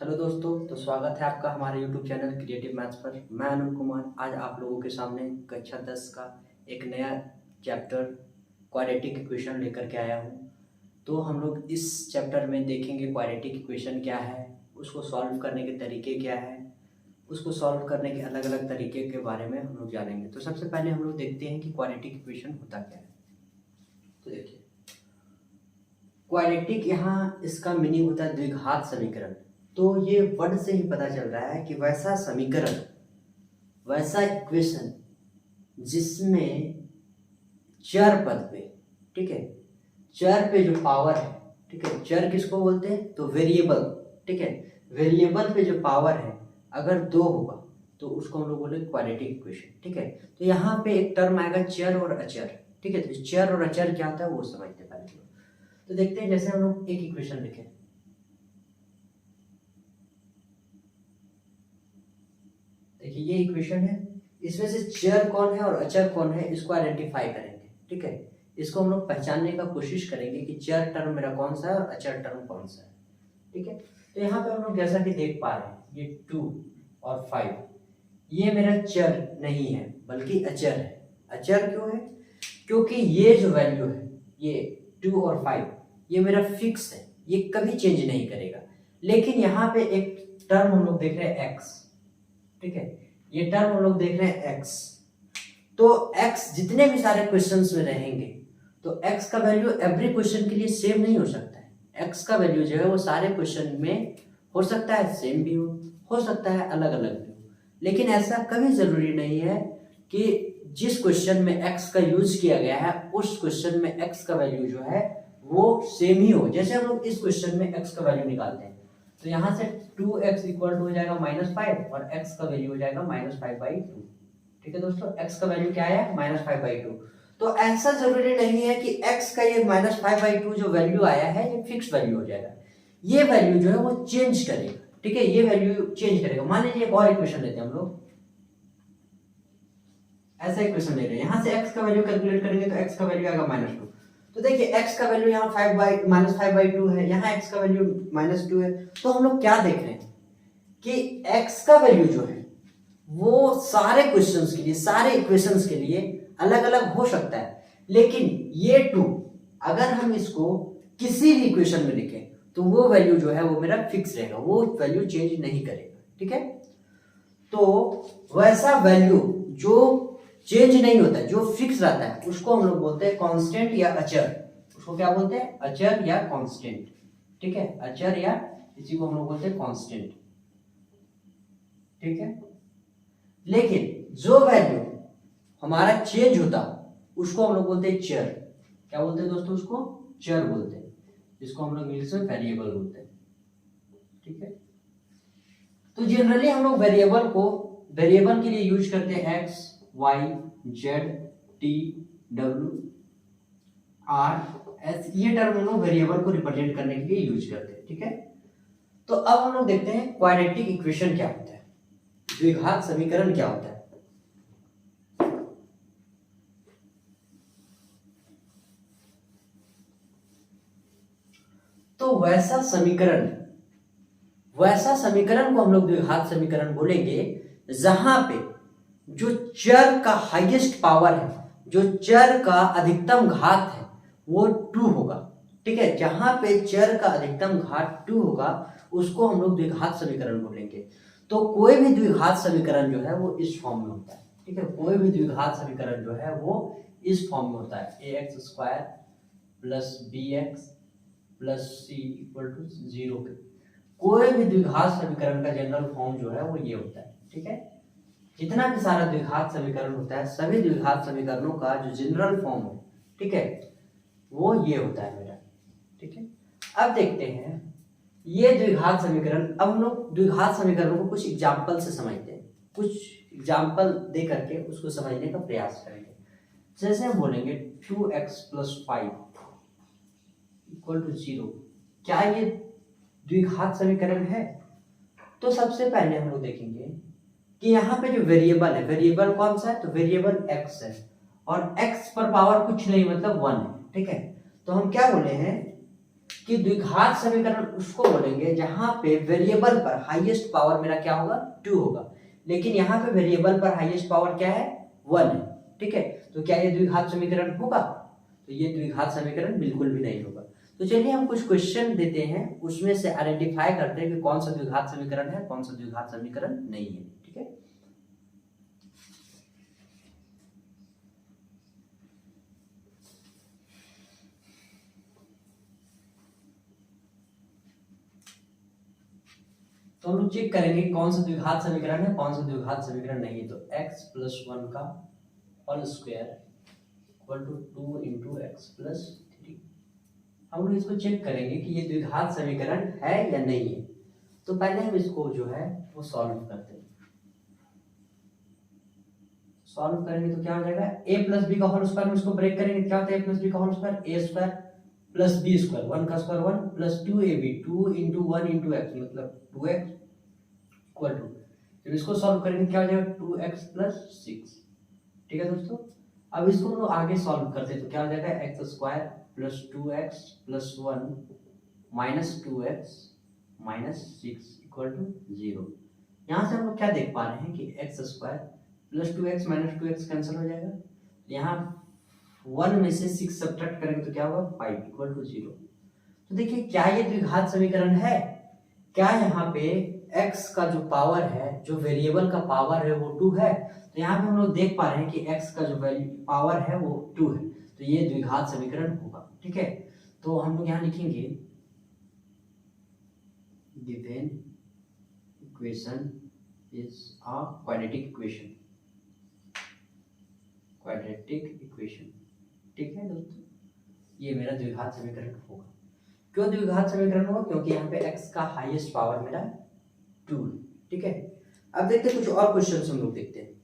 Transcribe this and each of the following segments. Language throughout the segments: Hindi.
हेलो दोस्तों, तो स्वागत है आपका हमारे यूट्यूब चैनल क्रिएटिव मैथ्स पर। मैं अनिल कुमार आज आप लोगों के सामने कक्षा 10 का एक नया चैप्टर क्वाड्रेटिक इक्वेशन लेकर के आया हूँ। तो हम लोग इस चैप्टर में देखेंगे क्वाड्रेटिक इक्वेशन क्या है, उसको सॉल्व करने के तरीके क्या है, उसको सॉल्व करने के अलग अलग तरीके के बारे में हम लोग जानेंगे। तो सबसे पहले हम लोग देखते हैं कि क्वाड्रेटिक इक्वेशन होता क्या है। तो देखिए, क्वाड्रेटिक यहाँ इसका मीनिंग होता है द्विघात समीकरण। तो ये वर्ड से ही पता चल रहा है कि वैसा समीकरण, वैसा इक्वेशन जिसमें चर पद पे, ठीक है, चर पे जो पावर है, ठीक है, चर किसको बोलते हैं तो वेरिएबल, ठीक है, वेरिएबल पे जो पावर है अगर 2 होगा तो उसको हम लोग बोले क्वाड्रेटिक इक्वेशन, ठीक है। तो यहाँ पे एक टर्म आएगा चर और अचर, ठीक है। तो चर और अचर क्या होता है वो समझते हैं पहले। तो देखते हैं, जैसे हम लोग एक इक्वेशन लिखें, देखिए ये इक्वेशन है, इसमें से चर कौन है और अचर कौन है इसको आइडेंटिफाई करेंगे, ठीक है। इसको हम लोग पहचानने का कोशिश करेंगे कि चर टर्म मेरा कौन सा है और अचर टर्म कौन सा है, ठीक है। तो यहाँ पे हम लोग जैसा कि देख पा रहे हैं ये 2 और 5 ये मेरा चर नहीं है बल्कि अचर है। अचर क्यों है? क्योंकि ये जो वैल्यू है ये 2 और 5 ये मेरा फिक्स है, ये कभी चेंज नहीं करेगा। लेकिन यहाँ पे एक टर्म हम लोग देख रहे हैं x, ठीक है, ये टर्म हम लोग देख रहे हैं x। तो x जितने भी सारे क्वेश्चंस में रहेंगे तो x का वैल्यू एवरी क्वेश्चन के लिए सेम नहीं हो सकता है। x का वैल्यू जो है वो सारे क्वेश्चन में हो सकता है सेम भी हो सकता है अलग अलग भी हो। लेकिन ऐसा कभी जरूरी नहीं है कि जिस क्वेश्चन में x का यूज किया गया है उस क्वेश्चन में x का वैल्यू जो है वो सेम ही हो। जैसे हम लोग इस क्वेश्चन में x का वैल्यू निकालते हैं तो यहाँ से 2x इक्वल टू हो जाएगा -5 और x का वैल्यू हो जाएगा -5/2, ठीक है दोस्तों। x का वैल्यू क्या है -5/2। तो ऐसा जरूरी नहीं है कि x का ये -5/2 जो वैल्यू आया है ये फिक्स वैल्यू हो जाएगा। ये वैल्यू जो है वो चेंज करेगा, ठीक है, ये वैल्यू चेंज करेगा। मान लीजिए एक और इक्वेशन लेते हैं हम लोग, ऐसा इक्वेशन ले रहे हैं, यहाँ से x का वैल्यू कैलकुलेट करेंगे तो x का वैल्यू आएगा -2। तो देखिए x का वैल्यू यहाँ -5/2 है, यहाँ x का वैल्यू -2 है। तो हम लोग क्या देख रहे हैं कि x का वैल्यू जो है वो सारे क्वेश्चंस के लिए, सारे इक्वेशंस के लिए अलग अलग हो सकता है। लेकिन ये 2 अगर हम इसको किसी भी इक्वेशन में लिखें तो वो वैल्यू जो है वो मेरा फिक्स रहेगा, वो वैल्यू चेंज नहीं करेगा, ठीक है। तो वैसा वैल्यू जो चेंज नहीं होता है, जो फिक्स रहता है, उसको हम लोग बोलते हैं कांस्टेंट या अचर। उसको क्या बोलते हैं? अचर या कांस्टेंट, ठीक है, अचर या इसी को हम लोग बोलते हैं कांस्टेंट, ठीक है। लेकिन जो वैल्यू हमारा चेंज होता उसको हम लोग बोलते हैं चर। क्या बोलते हैं दोस्तों? उसको चर बोलते हैं, जिसको हम लोग इंग्लिश में वेरिएबल बोलते हैं, ठीक है। तो जनरली हम लोग वेरिएबल के लिए यूज करते हैं x, y, z, t, w, r, s। ये टर्म हम लोग वेरिएबल को रिप्रेजेंट करने के लिए यूज करते हैं, ठीक है। तो अब हम लोग देखते हैं क्वाड्रेटिक इक्वेशन क्या होता है, द्विघात समीकरण क्या होता है। तो वैसा समीकरण को हम लोग द्विघात समीकरण बोलेंगे जहां पे जो चर का हाईएस्ट पावर है, जो चर का अधिकतम घात है वो 2 होगा, ठीक है। जहां पे चर का अधिकतम घात 2 होगा उसको हम लोग द्विघात समीकरण बोलेंगे। तो कोई भी द्विघात समीकरण जो है वो इस फॉर्म में होता है, ठीक है। कोई भी द्विघात समीकरण जो है वो इस फॉर्म में होता है, ax² + bx + c = 0 पे। कोई भी द्विघात समीकरण का जनरल फॉर्म जो है वो ये होता है, ठीक है। जितना भी सारा द्विघात समीकरण होता है सभी द्विघात समीकरणों का जो जनरल फॉर्म है, ठीक है, वो ये होता है मेरा, ठीक है। अब देखते हैं ये द्विघात समीकरण। अब हम लोग द्विघात समीकरणों को कुछ एग्जाम्पल से समझते हैं, कुछ एग्जाम्पल दे करके उसको समझने का प्रयास करेंगे। जैसे हम बोलेंगे 2x + 5 = 0, क्या ये द्विघात समीकरण है? तो सबसे पहले हम लोग देखेंगे कि यहाँ पे जो वेरिएबल है, वेरिएबल कौन सा है? तो वेरिएबल x है और x पर पावर कुछ नहीं मतलब 1 है, ठीक है। तो हम क्या बोले हैं कि द्विघात समीकरण उसको बोलेंगे जहां पे वेरिएबल पर हाईएस्ट पावर मेरा क्या होगा 2 होगा, लेकिन यहाँ पे वेरिएबल पर हाईएस्ट पावर क्या है 1 है। ठीक है, तो क्या ये द्विघात समीकरण होगा? तो ये द्विघात समीकरण बिल्कुल भी नहीं होगा। तो चलिए हम कुछ क्वेश्चन देते हैं, उसमें से आइडेंटिफाई करते हैं कि कौन सा द्विघात समीकरण है, कौन सा द्विघात समीकरण नहीं है। ठीक है, तो हम लोग चेक करेंगे कौन सा द्विघात समीकरण है, कौन सा द्विघात समीकरण नहीं है। तो x + 1 का whole square equal to 2 × x + 3। हम लोग इसको चेक करेंगे कि ये द्विघात समीकरण है या नहीं है। तो पहले हम इसको जो है वो सॉल्व करते हैं। सॉल्व करेंगे तो क्या हो जाएगा, a + b का होल स्क्वायर में इसको ब्रेक करेंगे, क्या होता है a + b का होल स्क्वायर, a² + b², 1 का स्क्वायर 1 + 2ab, 2 × 1 × x मतलब 2x इक्वल टू, जब इसको सॉल्व करेंगे क्या हो जाएगा 2x + 6। ठीक है दोस्तों, अब इसको हम लोग आगे सॉल्व करते हैं तो क्या हो जाएगा x² + 2x + 1 - 2x - 6 equal to 0। यहाँ से हम लोग क्या देख पा रहे हैं कि x² + 2x - 2x कैंसिल हो जाएगा, यहाँ 1 में से 6 सब्ट्रैक्ट करेंगे तो क्या होगा 5 इक्वल टू 0। तो देखिए क्या ये द्विघात समीकरण है? क्या यहाँ पे x का जो पावर है, जो वेरिएबल का पावर है वो 2 है। तो यहाँ पे हम लोग देख पा रहे हैं कि x का जो पावर है वो 2 है, तो ये द्विघात समीकरण होगा। ठीक है, तो हम लोग यहाँ लिखेंगे given equation is a quadratic equation, quadratic equation. ठीक है दोस्तों, ये मेरा द्विघात समीकरण होगा। क्यों द्विघात समीकरण होगा? क्योंकि यहाँ पे x का हाईएस्ट पावर मेरा 2 है। ठीक है, अब देखते हैं कुछ और क्वेश्चन हम लोग देखते हैं।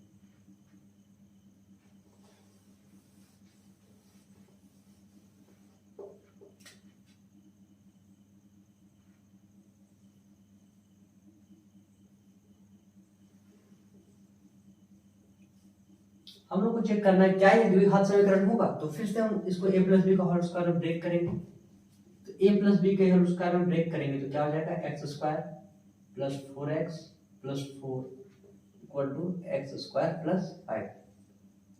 हम लोग को चेक करना है क्या ये द्विघात समीकरण होगा। तो फिर से हम इसको a + b का होल स्क्वायर में ब्रेक करेंगे, तो a + b के होल स्क्वायर में ब्रेक करेंगे तो क्या हो जाएगा x² + 4x + 4 equal to x² + 5।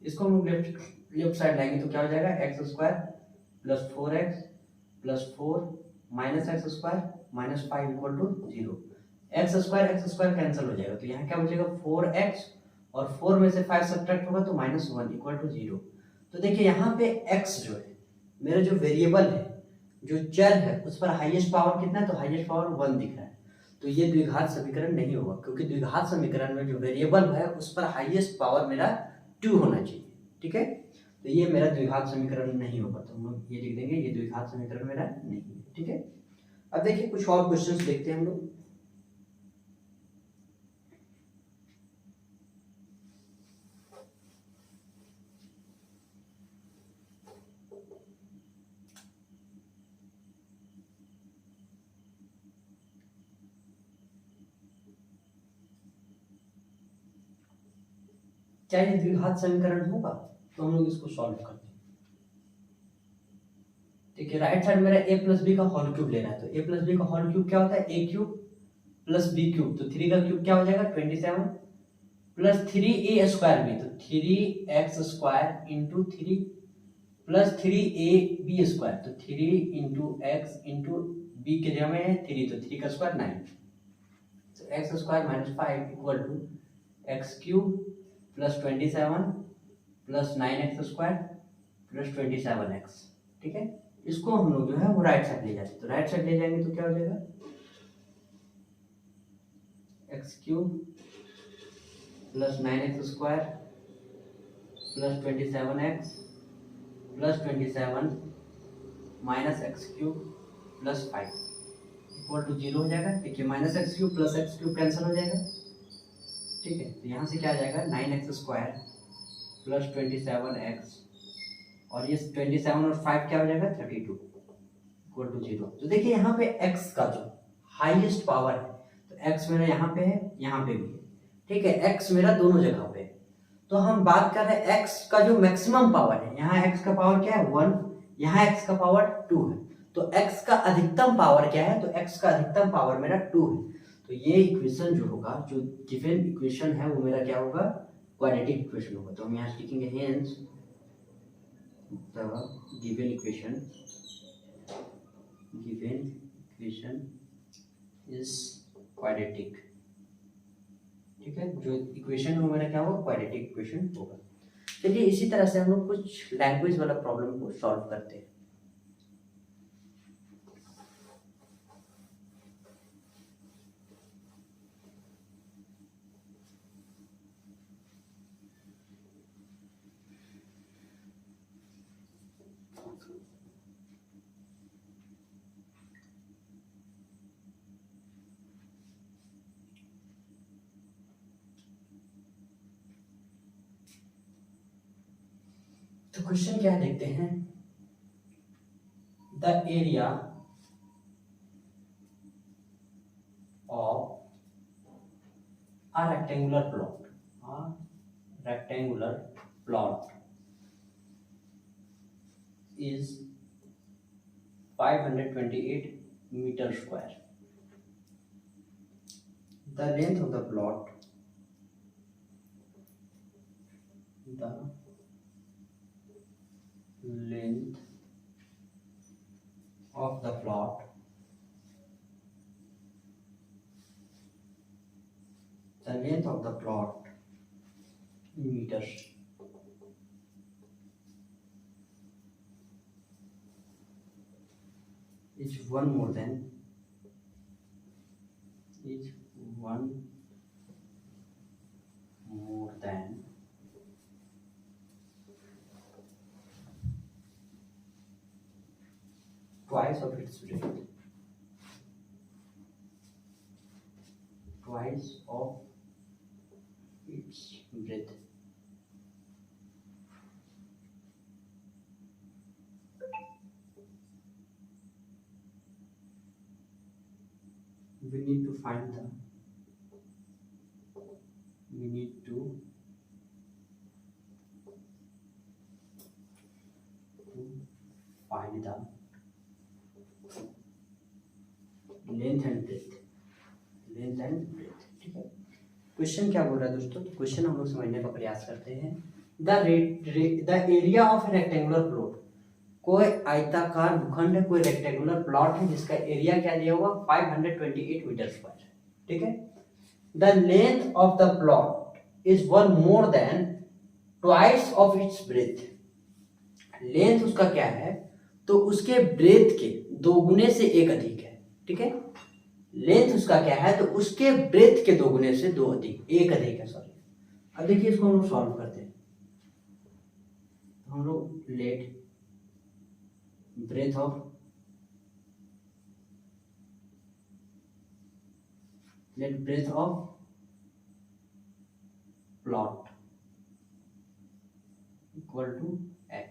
इसको हम लेफ्ट साइड लाएंगे तो क्या हो जाएगा x² + 4x + 4 - x² - 5 equal to 0। x² cancel हो जाएगा, तो यहाँ क्या बचेगा 4x और 4 में से 5 सब्ट्रैक्ट होगा तो -1 इक्वल टू 0। तो देखिए यहाँ पे x जो है मेरा जो वेरिएबल है, जो चर है, उस पर हाईएस्ट पावर कितना है, तो हाईएस्ट पावर 1 दिख रहा है। तो ये द्विघात समीकरण नहीं होगा, क्योंकि द्विघात समीकरण में जो वेरिएबल है उस पर हाईएस्ट पावर मेरा 2 होना चाहिए। ठीक है, तो ये मेरा द्विघात समीकरण नहीं होगा, तो हम लोग ये लिख देंगे ये द्विघात समीकरण मेरा नहीं है। ठीक है, अब देखिए कुछ और क्वेश्चंस देखते हैं हम लोग। क्या ये द्विघात समीकरण होगा? तो हम लोग इसको सॉल्व करते हैं। देखिए राइट साइड मेरा a + b का होल क्यूब लेना है, तो a + b का होल क्यूब क्या होता है a³ + b³, तो 3 का क्यूब क्या हो जाएगा 27 + 3a² भी, तो 3x² × 3 + 3ab², तो 3 × x × b के जगह में 3, तो 3 का स्क्वायर 9, तो x² - 5 equal to x³ + 27 + 9x² + 27x। ठीक है, इसको हम लोग जो है वो राइट साइड ले जाते हैं, तो राइट साइड ले जाएंगे तो क्या हो जाएगा x³ + 9x² + 27x + 27 - x³ + 5 equal to 0 हो जाएगा। देखिए -x³ + x³ कैंसिल हो जाएगा। ठीक है, तो यहाँ से क्या आ जाएगा 9x² + 27x, और ये 27 और 5 क्या हो जाएगा 32 इक्वल टू 0। तो देखिए यहाँ पे x का जो हाईएस्ट पावर है, तो x मेरा यहाँ पे है, यहाँ पे भी है। ठीक है, x मेरा दोनों जगह पे है। तो हम बात कर रहे हैं x का जो मैक्सिमम पावर है, यहाँ x का पावर क्या है 1, यहाँ x का पावर 2 है। तो x का अधिकतम पावर क्या है, तो x का अधिकतम पावर मेरा 2 है। तो ये इक्वेशन जो होगा, जो गिवन इक्वेशन है वो मेरा क्या होगा, क्वाड्रेटिक इक्वेशन होगा। तो हम यहाँ लिखेंगे hence the given equation is quadratic. ठीक है, जो इक्वेशन है वो मेरा क्या होगा, क्वाड्रेटिक इक्वेशन होगा। चलिए इसी तरह से हम लोग कुछ लैंग्वेज वाला प्रॉब्लम को सॉल्व करते हैं। तो क्वेश्चन क्या देखते हैं, the area of a rectangular plot is 528 meter square. The length of the plot in meters is one more than twice of its breadth. We need to find the length and breadth. ठीक है, क्वेश्चन क्या बोल रहा है दोस्तों, क्वेश्चन हम लोग समझने का प्रयास करते हैं। The area of rectangular plot, कोई आयताकार भूखंड है, कोई रेक्टेंगुलर प्लॉट है जिसका एरिया क्या दिया हुआ 528 मीटर स्क्वायर। ठीक है, the length of the plot is one more than twice of its breadth. Length उसका क्या है, तो उसके ब्रेथ के दोगुने से एक अधिक है। ठीक है, लेंथ उसका क्या है, तो उसके ब्रेथ के दोगुने से एक अधिक है। सॉरी, अब देखिए इसको हम लोग सॉल्व करते हैं। हम लोग let breadth of plot equal to x,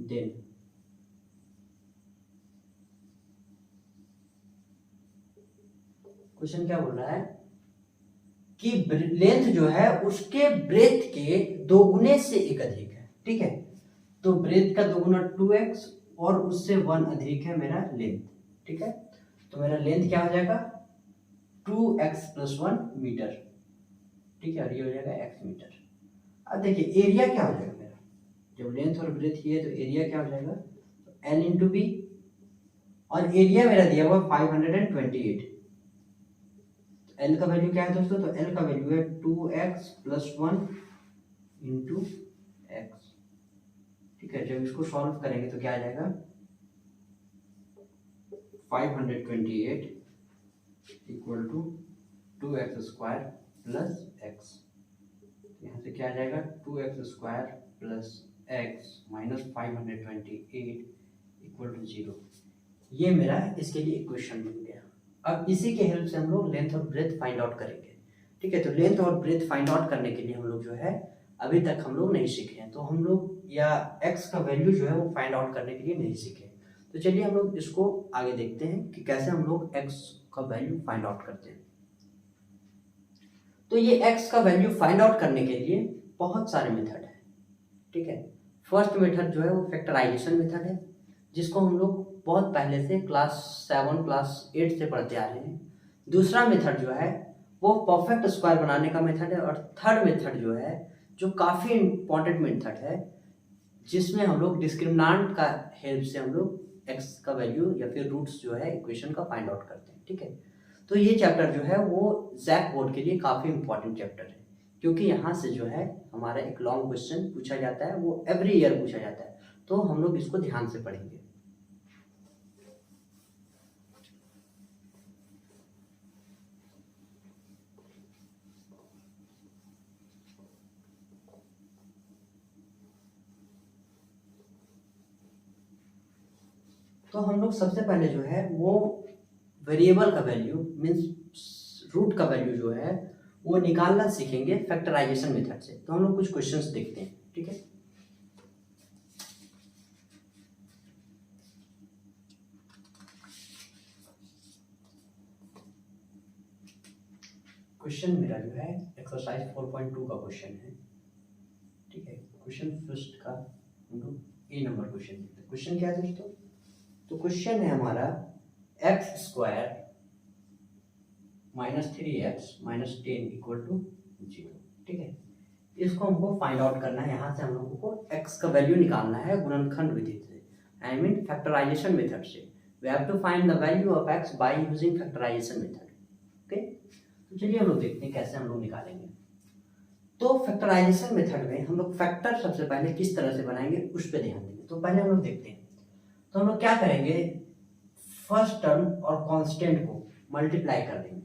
then question क्या बोल रहा है कि लेंथ जो है उसके ब्रेथ के दोगुने से एक अधिक है। ठीक है, तो ब्रेथ का दोगुना 2x और उससे 1 अधिक है मेरा लेंथ। ठीक है, तो मेरा लेंथ क्या हो जाएगा 2x + 1 मीटर। ठीक है, और ये हो जाएगा x मीटर। अब देखिए एरिया क्या हो जाएगा मेरा, जब लेंथ और ब्रेथ ये है तो एरिया क्या हो जाएगा, l × b, और एरिया मेरा दिया हुआ 528। L का वैल्यू क्या है दोस्तों, तो L का वैल्यू है 2x + 1 × x। ठीक है, जब इसको सॉल्व करेंगे तो क्या आ जाएगा 528 = 2x² + x। यहाँ से क्या आ जाएगा 2x² + x - 528 = 0। ये मेरा इसके लिए इक्वेशन बन गया। अब इसी के हेल्प से हम लोग लेंथ और ब्रेथ फाइंड आउट करेंगे। ठीक है, तो लेंथ और ब्रेथ फाइंड आउट करने के लिए हम लोग जो है अभी तक हम लोग नहीं सीखे हैं, तो हम लोग या x का वैल्यू जो है वो फाइंड आउट करने के लिए नहीं सीखे। तो चलिए हम लोग इसको आगे देखते हैं कि कैसे हम लोग x का वैल्यू फाइंड आउट करते हैं। तो ये x का वैल्यू फाइंड आउट करने के लिए बहुत सारे मेथड है। ठीक है, फर्स्ट मेथड जो है वो फैक्टराइजेशन मेथड है, जिसको हम लोग बहुत पहले से क्लास 7 क्लास 8 से पढ़ते आ रहे हैं। दूसरा मेथड जो है वो परफेक्ट स्क्वायर बनाने का मेथड है, और थर्ड मेथड जो है जो काफ़ी इंपॉर्टेंट मेथड है, जिसमें हम लोग डिस्क्रिमिनांट का हेल्प से हम लोग एक्स का वैल्यू या फिर रूट्स जो है इक्वेशन का फाइंड आउट करते हैं। ठीक है, तो ये चैप्टर जो है वो जैक बोर्ड के लिए काफ़ी इंपॉर्टेंट चैप्टर है, क्योंकि यहाँ से जो है हमारा एक लॉन्ग क्वेश्चन पूछा जाता है, वो एवरी ईयर पूछा जाता है, तो हम लोग इसको ध्यान से पढ़ेंगे। तो हम लोग सबसे पहले जो है वो वेरिएबल का वैल्यू मीन्स रूट का वैल्यू जो है वो निकालना सीखेंगे फैक्टराइजेशन मेथड से। तो हम लोग कुछ क्वेश्चंस देखते हैं। ठीक है, क्वेश्चन मेरा जो है एक्सरसाइज 4.2 का क्वेश्चन है। ठीक है, क्वेश्चन फर्स्ट का हम लोग ए नंबर क्वेश्चन देखते हैं। क्वेश्चन क्या है दोस्तों? तो क्वेश्चन है हमारा एक्स स्क्वायर -3x - 10 = 0। ठीक है, इसको हमको फाइंड आउट करना है। यहाँ से हम लोगों को x का वैल्यू निकालना है गुणनखंड विधि से, आई मीन फैक्टराइजेशन मेथड से। We have to find the value of x by using factorisation method. Okay, तो चलिए हम लोग देखते हैं कैसे हम लोग निकालेंगे। तो फैक्टराइजेशन मेथड में हम लोग फैक्टर सबसे पहले किस तरह से बनाएंगे उस पर ध्यान देंगे। तो पहले हम लोग देखते हैं, तो हम लोग क्या करेंगे, फर्स्ट टर्म और कांस्टेंट को मल्टीप्लाई कर देंगे।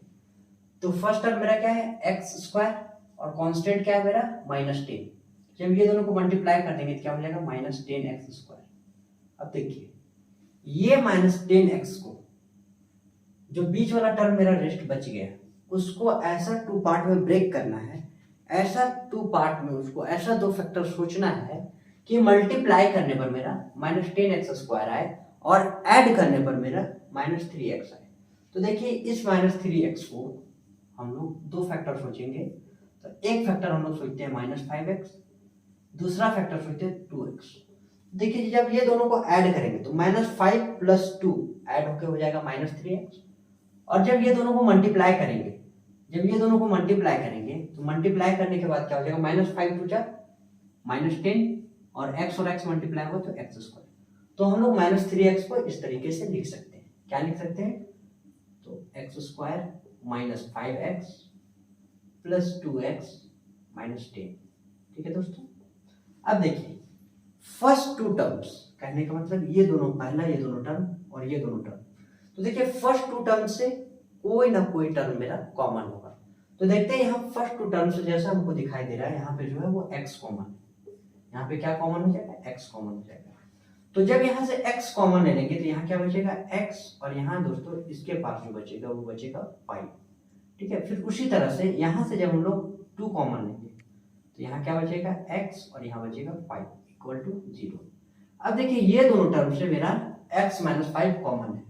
तो फर्स्ट टर्म मेरा क्या है एक्स स्क्वायर, और कांस्टेंट क्या है मेरा -10। जब ये दोनों को मल्टीप्लाई कर देंगे तो क्या हो जाएगा -10x²। अब देखिए ये -10x को, जो बीच वाला टर्म मेरा रेस्ट बच गया उसको ऐसा 2 पार्ट में ब्रेक करना है। ऐसा 2 पार्ट में उसको ऐसा 2 फैक्टर सोचना है कि मल्टीप्लाई करने पर मेरा -10x² आए और ऐड करने पर मेरा -3x आए। तो देखिए इस -3x को हम लोग 2 फैक्टर सोचेंगे। तो एक फैक्टर हम लोग सोचते हैं -5x, दूसरा फैक्टर सोचते हैं 2x। देखिए जब ये दोनों को ऐड करेंगे तो -5 + 2 ऐड होकर हो जाएगा -3x, और जब ये दोनों को मल्टीप्लाई करेंगे, तो मल्टीप्लाई करने के बाद क्या हो जाएगा -5 × 2 = -10, और x और x मल्टीप्लाई हो तो x²। तो हम लोग -3x को इस तरीके से लिख सकते हैं। क्या लिख सकते हैं? तो x² - 5x + 2x - 10। ठीक है दोस्तों, अब देखिए फर्स्ट 2 टर्म्स, कहने का मतलब ये दोनों, पहला ये दोनों टर्म और ये दोनों टर्म। तो देखिए फर्स्ट 2 टर्म से कोई ना कोई टर्म मेरा कॉमन होगा। तो देखते हैं यहाँ फर्स्ट 2 टर्म से जैसा हमको दिखाई दे रहा है, यहाँ पे जो है वो x कॉमन है। यहाँ पे क्या कॉमन हो जाएगा? x कॉमन हो जाएगा। तो जब यहाँ से x कॉमन ले लेंगे तो यहाँ क्या बचेगा x, और यहाँ दोस्तों इसके पास जो बचेगा वो बचेगा 5। ठीक है, फिर उसी तरह से यहाँ से जब हम लोग 2 कॉमन लेंगे तो यहाँ क्या बचेगा x, और यहाँ बचेगा 5 = 0। अब देखिए ये दोनों टर्म से मेरा x - 5 कॉमन है।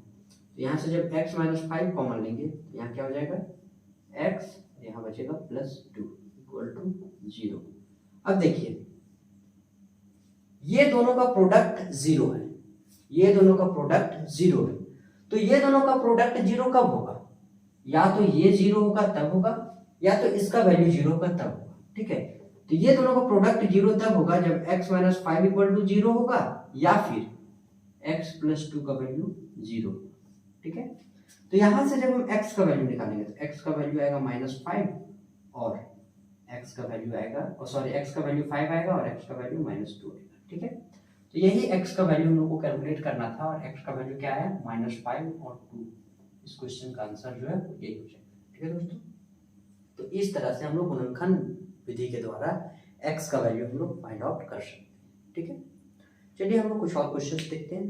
तो यहाँ से जब x - 5 कॉमन लेंगे तो यहाँ क्या हो जाएगा x, यहाँ बचेगा +2 = 0। अब देखिए ये दोनों का प्रोडक्ट 0 है, ये दोनों का प्रोडक्ट 0 है। तो ये दोनों का प्रोडक्ट 0 कब होगा? या तो ये 0 होगा तब होगा, या तो इसका वैल्यू 0 होगा तब होगा। ठीक है, तो ये दोनों का प्रोडक्ट 0 तब होगा जब x - 5 = 0 होगा, या फिर x + 2 का वैल्यू 0। ठीक है, तो यहां से जब हम x का वैल्यू निकालेंगे तो x का वैल्यू आएगा -5, और x का वैल्यू आएगा, x का वैल्यू 5 आएगा और x का वैल्यू -2 आएगा। ठीक है, तो यही x का वैल्यू हम लोग को कैलकुलेट करना था, और x का वैल्यू क्या है -5 और 2। इस क्वेश्चन का आंसर जो है यही हो जाएगा। ठीक है दोस्तों, तो इस तरह से हम लोग गुणनखंड विधि के द्वारा x का वैल्यू हम लोग फाइंड आउट कर सकते हैं। ठीक है, चलिए हम लोग कुछ और क्वेश्चंस देखते हैं।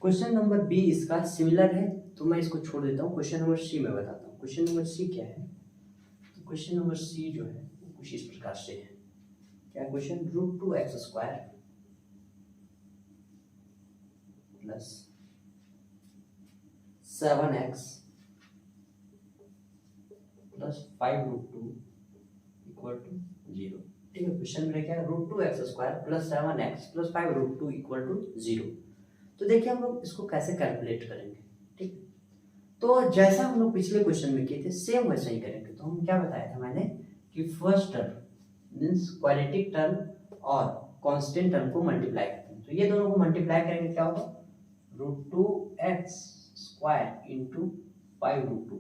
क्वेश्चन नंबर बी इसका सिमिलर है, तो मैं इसको छोड़ देता हूँ। क्वेश्चन नंबर सी में बताता हूँ। क्वेश्चन नंबर सी क्या है? तो क्वेश्चन नंबर सी जो है वो कुछ इस प्रकार से है। क्या question? √2x² + 7x plus 5√2 equal to 0। ठीक है, क्वेश्चन में क्या है, √2x² plus 7x plus 5√2 equal to 0। तो देखिए हम लोग इसको कैसे कैलकुलेट करेंगे। ठीक, तो जैसा हम लोग पिछले क्वेश्चन में किए थे सेम वैसा ही करेंगे। तो हम क्या बताया था मैंने कि first term means quadratic term और कांस्टेंट टर्म को मल्टीप्लाई करते हैं। तो ये दोनों को मल्टीप्लाई करेंगे क्या होगा, √2x² इंटू 5√2।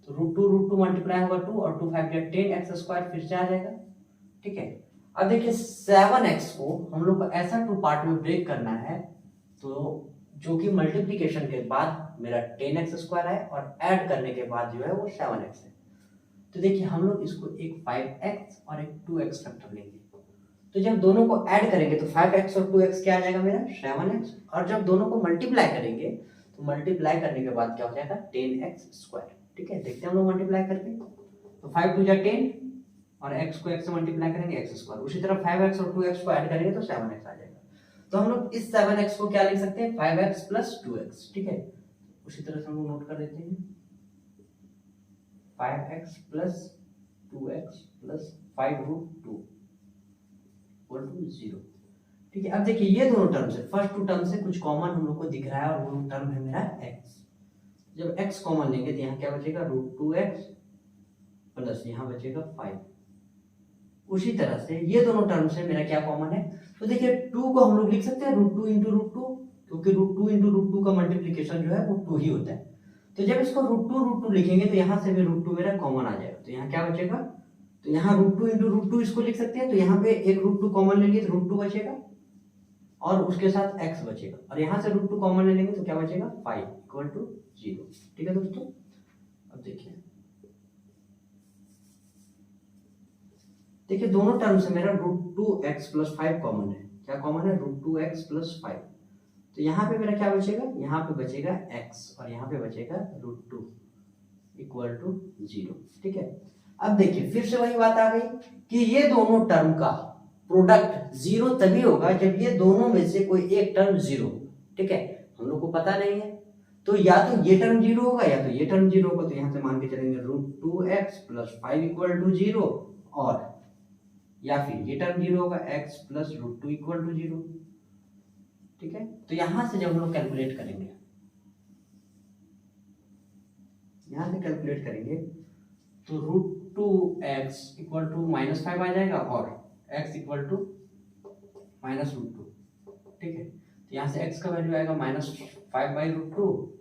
तो √2 मल्टीप्लाई होगा 2 और 2 5 10x² फिर से आ जाएगा। ठीक है, अब देखिए 7x को हम लोग को ऐसा 2 पार्ट में ब्रेक करना है, तो जो कि मल्टीप्लिकेशन के बाद मेरा 10x² है और ऐड करने के बाद जो है वो 7x है। तो देखिए हम लोग इसको एक 5x और एक 2x फैक्टर लेंगे। तो जब दोनों को ऐड करेंगे तो 5x और 2x क्या आ जाएगा मेरा 7x, और जब दोनों को मल्टीप्लाई करेंगे तो मल्टीप्लाई करने के बाद क्या हो जाएगा 10x²। ठीक है, देखते हैं हम लोग मल्टीप्लाई करके। तो 5 2 10 और x को x से मल्टीप्लाई करेंगे x²। उसी तरह 5x और 2x को ऐड करेंगे तो 7x आ जाएगा। तो हम लोग इस 7x को क्या लिख सकते हैं 5x प्लस 2x। ठीक है, उसी तरह से हम लोग नोट कर देते हैं 5x plus 2x plus 5√2 equal to 0। ठीक है, अब देखिए ये दोनों टर्म से फर्स्ट 2 टर्म से कुछ कॉमन हम लोग को दिख रहा है और वो टर्म है मेरा x। जब x कॉमन लेंगे तो यहाँ क्या बचेगा √2x प्लस यहाँ बचेगा 5। उसी तरह से ये दोनों टर्म से मेरा क्या कॉमन है, तो देखिए 2 को हम लोग लिख सकते हैं √2 इंटू √2, क्योंकि √2 इंटू √2 का मल्टीप्लिकेशन जो है वो 2 ही होता है। तो जब इसको √2 लिखेंगे तो यहाँ से भी √2 मेरा कॉमन आ जाएगा। तो यहाँ क्या बचेगा, तो यहाँ √2 इंटू √2 इसको लिख सकते हैं। तो यहाँ पे एक √2 कॉमन ले लिए तो √2 बचेगा और उसके साथ x बचेगा, और यहाँ से √2 कॉमन ले लेंगे तो क्या बचेगा 5 इक्वल टू 0। ठीक है दोस्तों, अब देखिए दोनों टर्म से मेरा √2x प्लस 5 कॉमन है। क्या कॉमन है √2x प्लस 5। तो यहाँ पे मेरा क्या बचेगा, यहाँ पे बचेगा x और यहाँ पे बचेगा √2 इक्वल टू 0। ठीक है, अब देखिए फिर से वही बात आ गई कि ये दोनों टर्म का प्रोडक्ट 0 तभी होगा जब ये दोनों में से कोई एक टर्म 0। ठीक है, हम लोग को पता नहीं है, तो या तो ये टर्म 0 होगा या तो ये टर्म 0 होगा। तो यहाँ से मान के चलेंगे √2x प्लस 5 इक्वल टू 0, और या फिर ये टर्म 0 होगा x प्लस √2 इक्वल टू 0। ठीक है, तो यहां से जब हम लोग कैलकुलेट करेंगे, यहां से कैलकुलेट करेंगे तो √2x इक्वल टू -5 आ जाएगा और x इक्वल टू -√2। ठीक है, तो यहाँ से x का वैल्यू आएगा -5/√2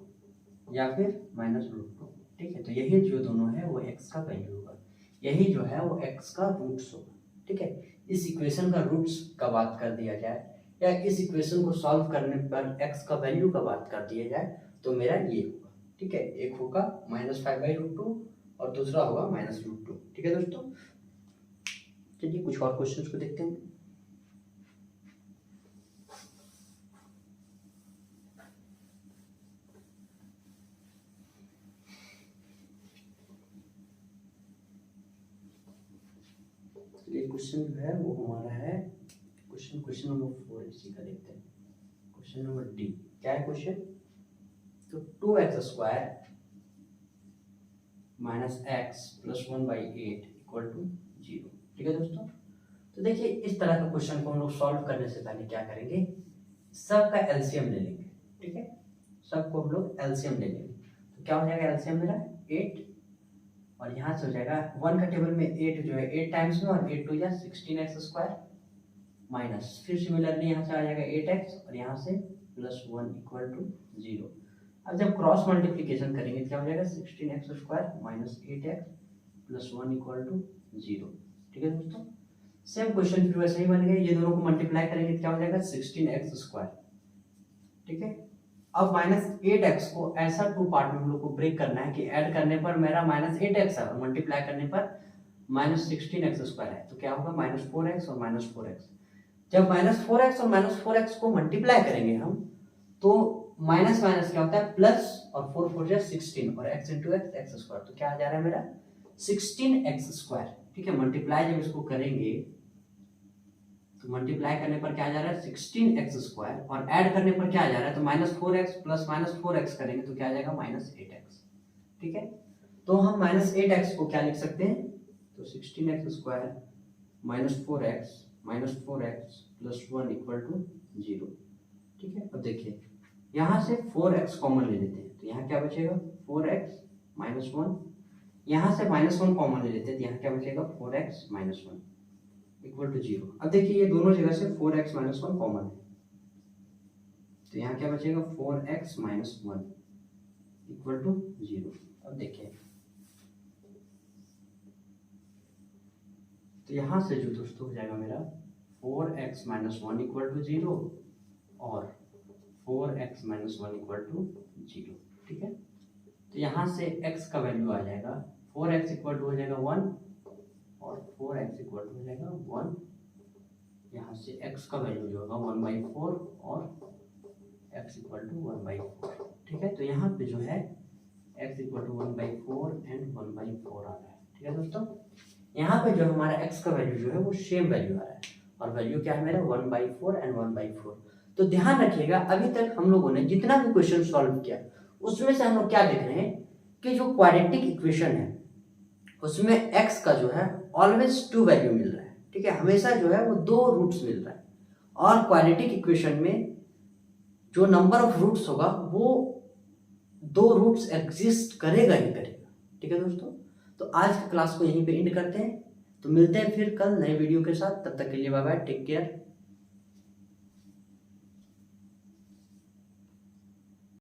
या फिर -√2। ठीक है, तो यही जो दोनों है वो x का वैल्यू होगा, यही जो है वो x का रूट्स होगा। ठीक है, इस इक्वेशन का रूट्स का बात कर दिया जाए या इस इक्वेशन को सॉल्व करने पर x का वैल्यू का बात कर दिया जाए तो मेरा ये होगा। ठीक है, एक होगा -5/√2 और दूसरा होगा -√2। ठीक है दोस्तों, चलिए कुछ और क्वेश्चंस को देखते हैं। ये क्वेश्चन जो है वो हमारा है क्वेश्चन नंबर 4, इसी का देखते हैं। क्वेश्चन नंबर डी क्या है क्वेश्चन, तो 2x² minus x plus 1/8 equal to 0। ठीक है दोस्तों, तो देखिए इस तरह का क्वेश्चन को हम लोग सॉल्व करने से पहले क्या करेंगे, सब का एलसीएम ले लेंगे। ठीक है, सबको हम लोग एलसीएम ले लेंगे। तो क्या हो जाएगा एलसीएम मेरा 8, और यहाँ से हो जाएगा 1 का टेबल में 8 जो है 8 टाइम्स में, और 8 2 जा 16x² माइनस फिर सिमिलरली यहाँ से आ जाएगा 8x और यहाँ से +1 इक्वल टू 0। अब जब क्रॉस मल्टीप्लिकेशन करेंगे क्या हो जाएगा 16x² minus 8x plus 1 equal to 0। ठीक है दोस्तों, सेम क्वेश्चन फिर वैसे ही बन गए। ये दोनों को मल्टीप्लाई करेंगे क्या हो जाएगा 16x²। ठीक है, अब -8x को ऐसा 2 पार्ट में हम लोग को ब्रेक करना है कि ऐड करने पर मेरा -8x है और मल्टीप्लाई करने पर -16x² है। तो क्या होगा -4x और -4x। जब -4x और -4x को मल्टीप्लाई करेंगे हम तो माइनस माइनस क्या होता है प्लस, और 4 4 जा 16 और x इंटू एक्स x²। तो क्या आ जा रहा है मेरा 16x²। ठीक है, मल्टीप्लाई जब इसको करेंगे तो मल्टीप्लाई करने पर क्या आ जा रहा है 16x² और ऐड करने पर क्या आ जा रहा है तो -4x प्लस -4x करेंगे तो क्या आ जाएगा -8x। ठीक है, तो हम -8x को क्या लिख सकते हैं, तो 16x² -4x plus 1 equal to 0। ठीक है, अब देखिए यहाँ से 4x कॉमन ले लेते हैं, तो यहाँ क्या बचेगा 4x -1, यहाँ से -1 कॉमन ले लेते हैं, तो यहाँ क्या बचेगा 4x -1 इक्वल टू 0। अब देखिए ये दोनों जगह से 4x -1 कॉमन है, तो यहाँ क्या बचेगा 4x -1 इक्वल टू 0। अब देखिए तो यहाँ से जो दोस्तों हो जाएगा मेरा 4x -1 इक्वल टू 0 और 4x -1 इक्वल टू 0। ठीक है, तो यहाँ से x का वैल्यू आ जाएगा 4x इक्वल टू हो जाएगा 1 और 4x इक्वल टू हो जाएगा 1। यहाँ से x का वैल्यू जो होगा 1/4 और x इक्वल टू 1/4। ठीक है, तो यहाँ पे जो है x इक्वल टू 1/4 एंड 1/4 आ रहा है। ठीक है दोस्तों, यहाँ पे जो हमारा x का वैल्यू जो है वो सेम वैल्यू आ रहा है और वैल्यू क्या है मेरा 1/4 एंड 1/4। तो ध्यान रखिएगा अभी तक हम लोगों ने जितना भी क्वेश्चन सॉल्व किया उसमें से हम लोग क्या देख रहे हैं कि जो क्वाड्रेटिक इक्वेशन है उसमें x का जो है ऑलवेज 2 वैल्यू मिल रहा है। ठीक है, हमेशा जो है वो 2 रूट्स मिल रहा है और क्वाड्रेटिक इक्वेशन में जो नंबर ऑफ रूट्स होगा वो 2 रूट्स एग्जिस्ट करेगा ही करेगा। ठीक है दोस्तों, तो आज की क्लास को यहीं पे एंड करते हैं, तो मिलते हैं फिर कल नए वीडियो के साथ। तब तक के लिए बाय बाय, टेक केयर।